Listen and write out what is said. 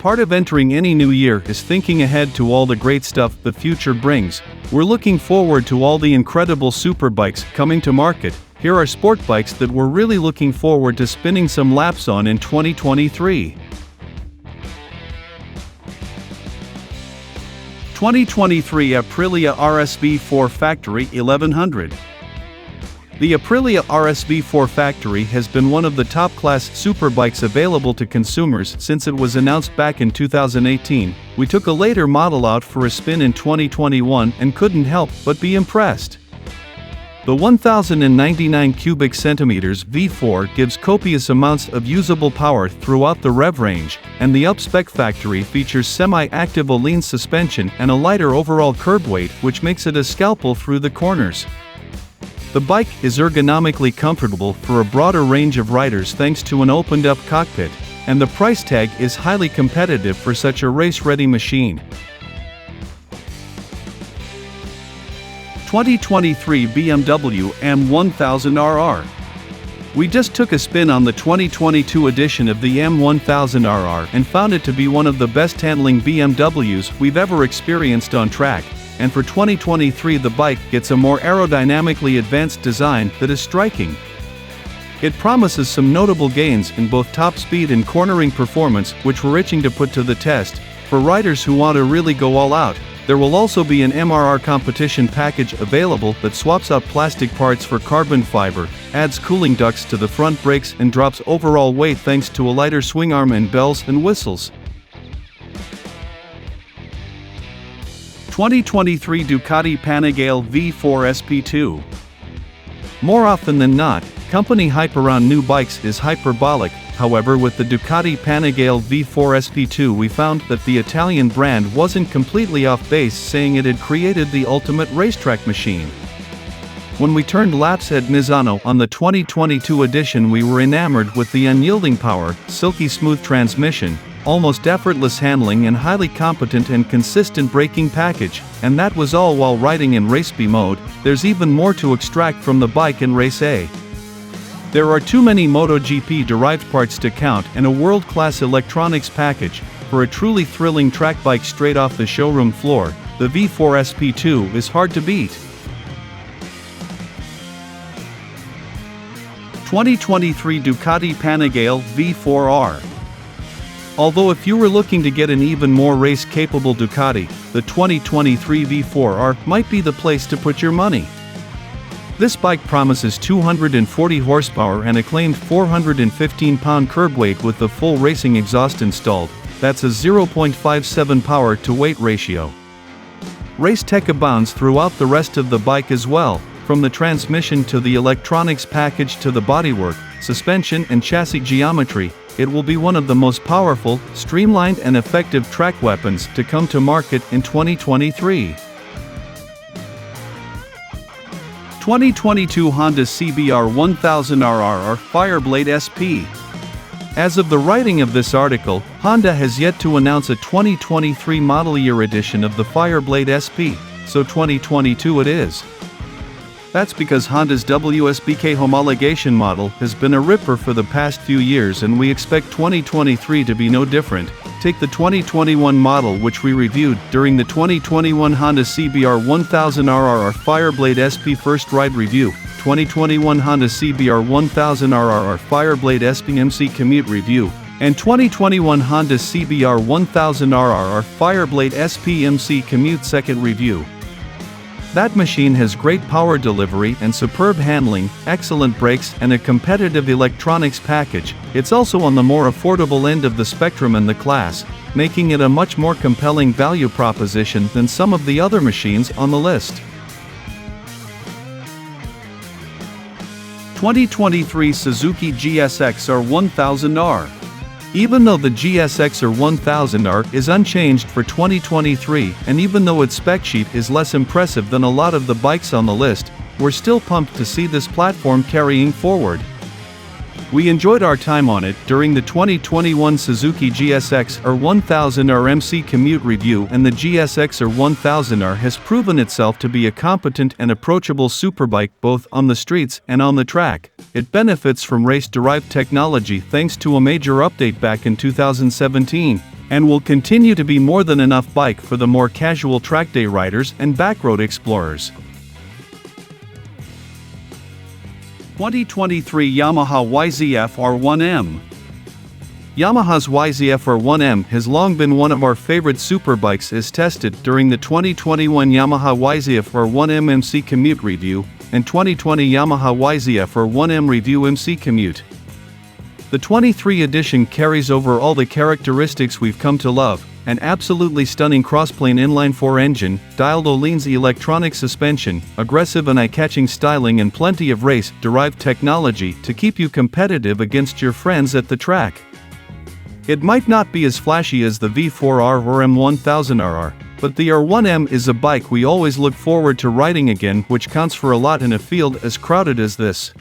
Part of entering any new year is thinking ahead to all the great stuff the future brings. We're looking forward to all the incredible superbikes coming to market. Here are sport bikes that we're really looking forward to spinning some laps on in 2023. 2023 Aprilia RSV4 Factory 1100. The Aprilia RSV4 Factory has been one of the top-class superbikes available to consumers since it was announced back in 2018. We took a later model out for a spin in 2021 and couldn't help but be impressed. The 1099 cubic centimeters V4 gives copious amounts of usable power throughout the rev range, and the up-spec Factory features semi-active Öhlins suspension and a lighter overall curb weight, which makes it a scalpel through the corners. The bike is ergonomically comfortable for a broader range of riders thanks to an opened-up cockpit, and the price tag is highly competitive for such a race-ready machine. 2023 BMW M1000RR. We just took a spin on the 2022 edition of the M1000RR and found it to be one of the best-handling BMWs we've ever experienced on track. And for 2023 the bike gets a more aerodynamically advanced design that is striking. It promises some notable gains in both top speed and cornering performance, which we're itching to put to the test. For riders who want to really go all out, there will also be an MRR competition package available that swaps out plastic parts for carbon fiber, adds cooling ducts to the front brakes and drops overall weight thanks to a lighter swing arm and bells and whistles. 2023 Ducati Panigale V4 SP2. More often than not, company hype around new bikes is hyperbolic. However, with the Ducati Panigale V4 SP2 we found that the Italian brand wasn't completely off base, saying it had created the ultimate racetrack machine. When we turned laps at Misano on the 2022 edition, we were enamored with the unyielding power, silky smooth transmission, almost effortless handling and highly competent and consistent braking package, and that was all while riding in Race B mode. There's even more to extract from the bike in Race A. There are too many MotoGP-derived parts to count and a world-class electronics package. For a truly thrilling track bike straight off the showroom floor, the V4 SP2 is hard to beat. 2023 Ducati Panigale V4R. Although if you were looking to get an even more race-capable Ducati, the 2023 V4R might be the place to put your money. This bike promises 240 horsepower and a claimed 415-pound curb weight with the full racing exhaust installed. That's a 0.57 power-to-weight ratio. Race tech abounds throughout the rest of the bike as well, from the transmission to the electronics package to the bodywork, suspension and chassis geometry. It will be one of the most powerful, streamlined and effective track weapons to come to market in 2023. 2022 Honda CBR 1000RR Fireblade SP. As of the writing of this article, Honda has yet to announce a 2023 model year edition of the Fireblade SP, so 2022 it is. That's because Honda's WSBK homologation model has been a ripper for the past few years, and we expect 2023 to be no different. Take the 2021 model, which we reviewed during the 2021 Honda CBR 1000RR Fireblade SP First Ride Review, 2021 Honda CBR 1000RR Fireblade SP MC Commute Review, and 2021 Honda CBR 1000RR Fireblade SP MC Commute Second Review. That machine has great power delivery and superb handling, excellent brakes and a competitive electronics package. It's also on the more affordable end of the spectrum in the class, making it a much more compelling value proposition than some of the other machines on the list. 2023 Suzuki GSX-R 1000R. Even though the GSX-R 1000R is unchanged for 2023, and even though its spec sheet is less impressive than a lot of the bikes on the list, we're still pumped to see this platform carrying forward. We enjoyed our time on it during the 2021 Suzuki GSX-R 1000R MC Commute Review, and the GSX-R 1000R has proven itself to be a competent and approachable superbike both on the streets and on the track. It benefits from race-derived technology thanks to a major update back in 2017. and will continue to be more than enough bike for the more casual track day riders and backroad explorers. 2023 Yamaha YZF-R1M. Yamaha's YZF-R1M has long been one of our favorite superbikes as tested during the 2021 Yamaha YZF-R1M MC Commute Review and 2020 Yamaha YZF-R1M Review MC Commute. The 23 edition carries over all the characteristics we've come to love: an absolutely stunning crossplane inline-4 engine, dialed Öhlins electronic suspension, aggressive and eye-catching styling, and plenty of race-derived technology to keep you competitive against your friends at the track. It might not be as flashy as the V4R or M1000RR, but the R1M is a bike we always look forward to riding again, which counts for a lot in a field as crowded as this.